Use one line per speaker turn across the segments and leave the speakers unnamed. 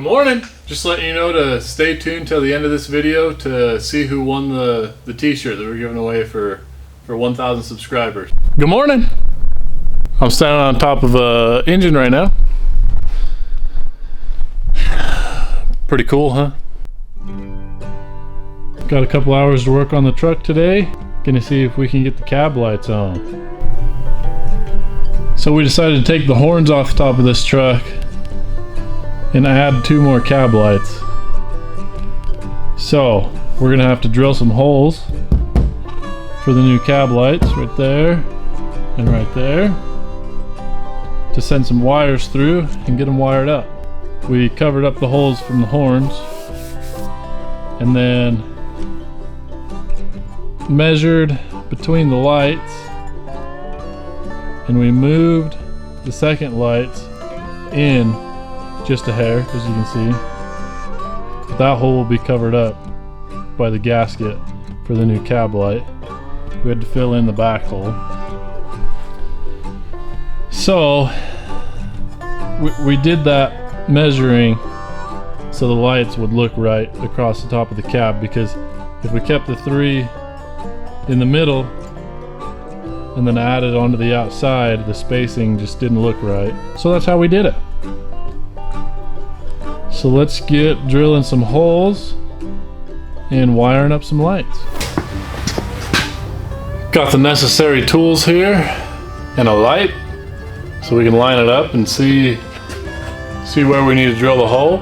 morning! Just letting you know to stay tuned till the end of this video to see who won the t-shirt that we're giving away for 1,000 subscribers. Good morning! I'm standing on top of a engine right now. Pretty cool, huh? Got a couple hours to work on the truck today. Gonna see if we can get the cab lights on. So we decided to take the horns off the top of this truck and add 2 more cab lights. So we're gonna have to drill some holes for the new cab lights right there and right there to send some wires through and get them wired up. We covered up the holes from the horns and then measured between the lights, and we moved the second lights in just a hair, as you can see. That hole will be covered up by the gasket for the new cab light. We had to fill in the back hole. So we did that measuring so the lights would look right across the top of the cab, because if we kept the 3 in the middle and then added onto the outside, the spacing just didn't look right. So that's how we did it. So let's get drilling some holes and wiring up some lights. Got the necessary tools here and a light so we can line it up and see where we need to drill the hole.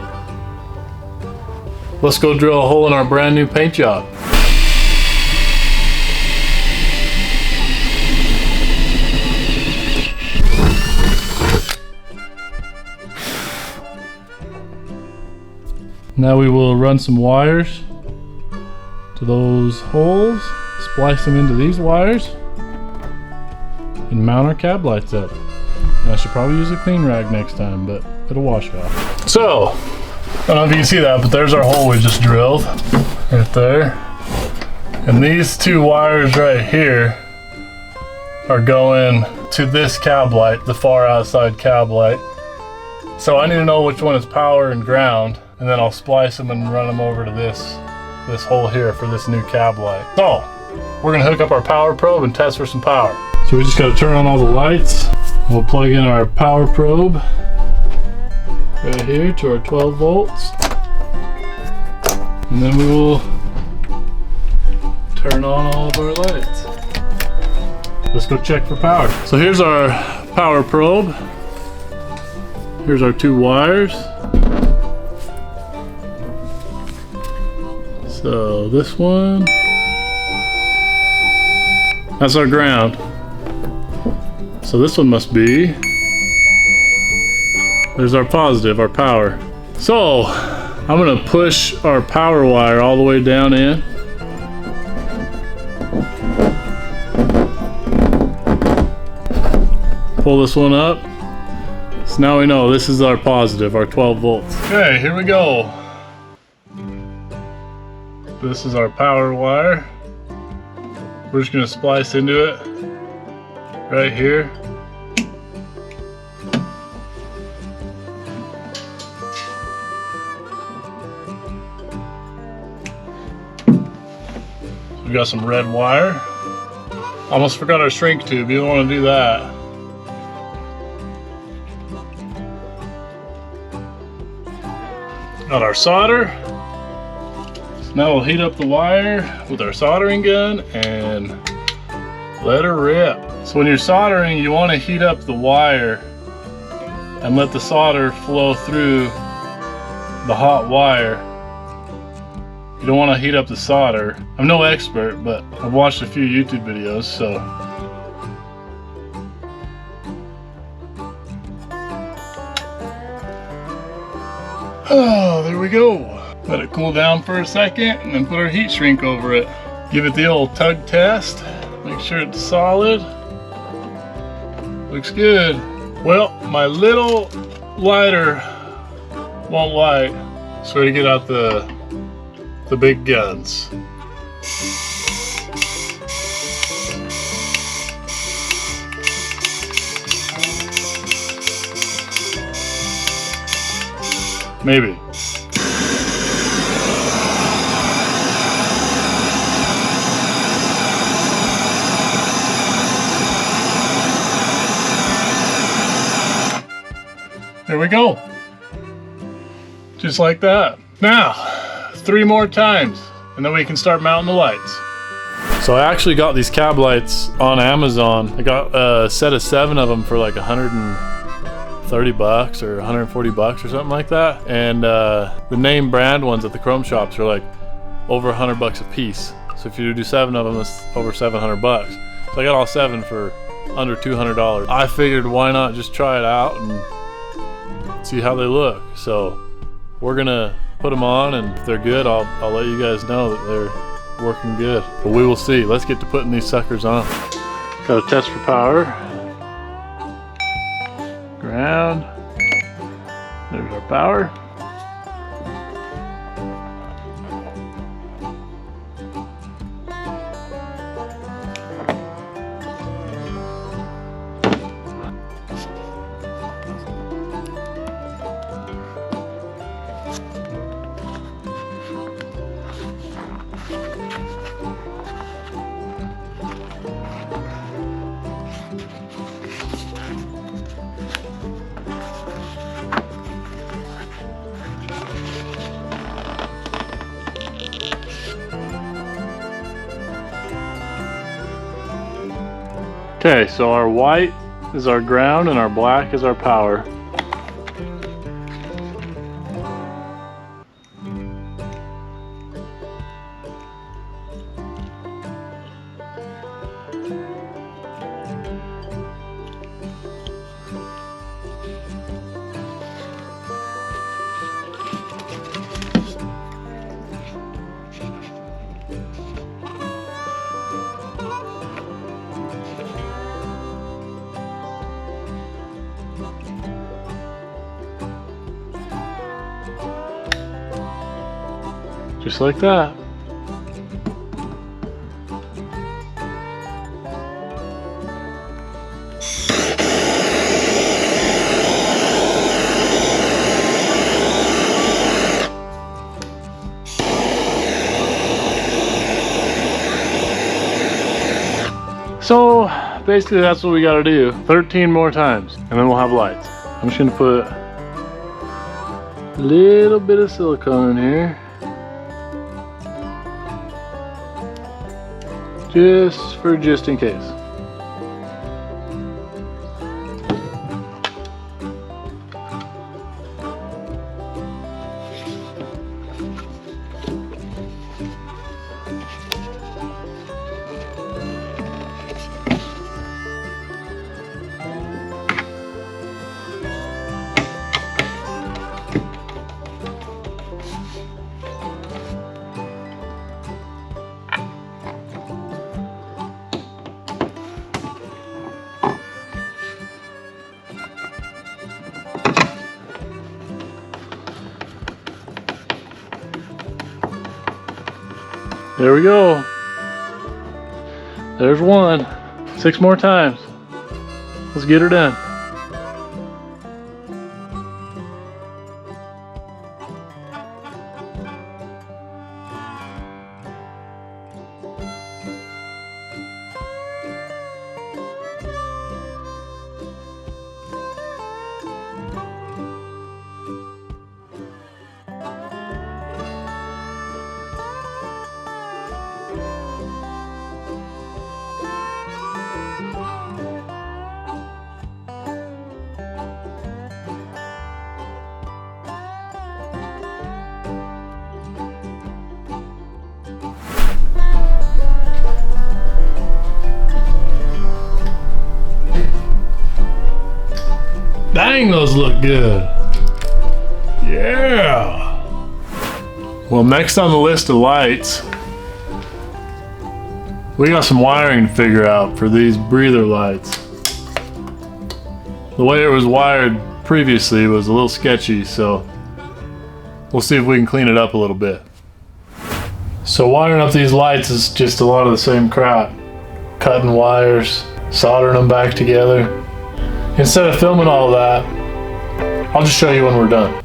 Let's go drill a hole in our brand new paint job. Now we will run some wires to those holes, splice them into these wires, and mount our cab lights up. And I should probably use a clean rag next time, but it'll wash off. So, I don't know if you can see that, but there's our hole we just drilled, right there. And these 2 wires right here are going to this cab light, the far outside cab light. So I need to know which one is power and ground, and then I'll splice them and run them over to this hole here for this new cab light. So we're gonna hook up our power probe and test for some power. So we just gotta turn on all the lights. We'll plug in our power probe right here to our 12 volts. And then we will turn on all of our lights. Let's go check for power. So here's our power probe. Here's our 2 wires. So this one, that's our ground. So this one must be, there's our positive, our power. So I'm gonna push our power wire all the way down in. Pull this one up. So now we know this is our positive, our 12 volts. Okay, here we go. This is our power wire. We're just gonna splice into it right here. We got some red wire. Almost forgot our shrink tube. You don't want to do that. Got our solder. Now we'll heat up the wire with our soldering gun and let her rip. So when you're soldering, you want to heat up the wire and let the solder flow through the hot wire. You don't want to heat up the solder. I'm no expert, but I've watched a few YouTube videos, so. Oh, there we go. Let it cool down for a second and then put our heat shrink over it. Give it the old tug test. Make sure it's solid. Looks good. Well, my little lighter won't light, so we get out the big guns. Maybe. There we go. Just like that. Now, 3 more times, and then we can start mounting the lights. So I actually got these cab lights on Amazon. I got a set of 7 of them for like $130 or $140 or something like that. And the name brand ones at the chrome shops are like over $100 a piece. So if you do 7 of them, it's over $700. So I got all 7 for under $200. I figured why not just try it out and see how they look. So we're gonna put them on, and if they're good, I'll let you guys know that they're working good. But we will see. Let's get to putting these suckers on. Got a test for power. Ground. There's our power. Okay, so our white is our ground and our black is our power. Just like that. So basically that's what we got to do 13 more times, and then we'll have lights. I'm just gonna put a little bit of silicone in here. Just in case. There we go. There's one. 6 more times. Let's get her done. Dang, those look good. Yeah. Well, next on the list of lights, we got some wiring to figure out for these breather lights. The way it was wired previously was a little sketchy, so we'll see if we can clean it up a little bit. So wiring up these lights is just a lot of the same crap. Cutting wires, soldering them back together. Instead of filming all that, I'll just show you when we're done.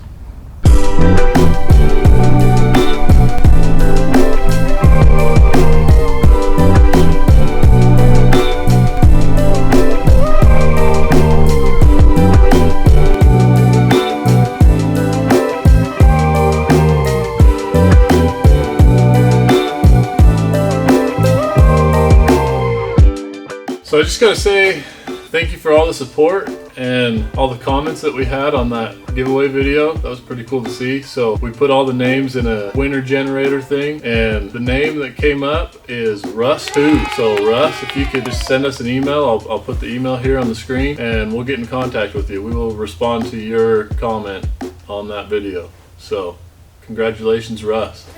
So I just gotta say thank you for all the support and all the comments that we had on that giveaway video. That was pretty cool to see. So we put all the names in a winner generator thing, and the name that came up is Russ Who. So Russ, if you could just send us an email, I'll put the email here on the screen and we'll get in contact with you. We will respond to your comment on that video. So congratulations, Russ.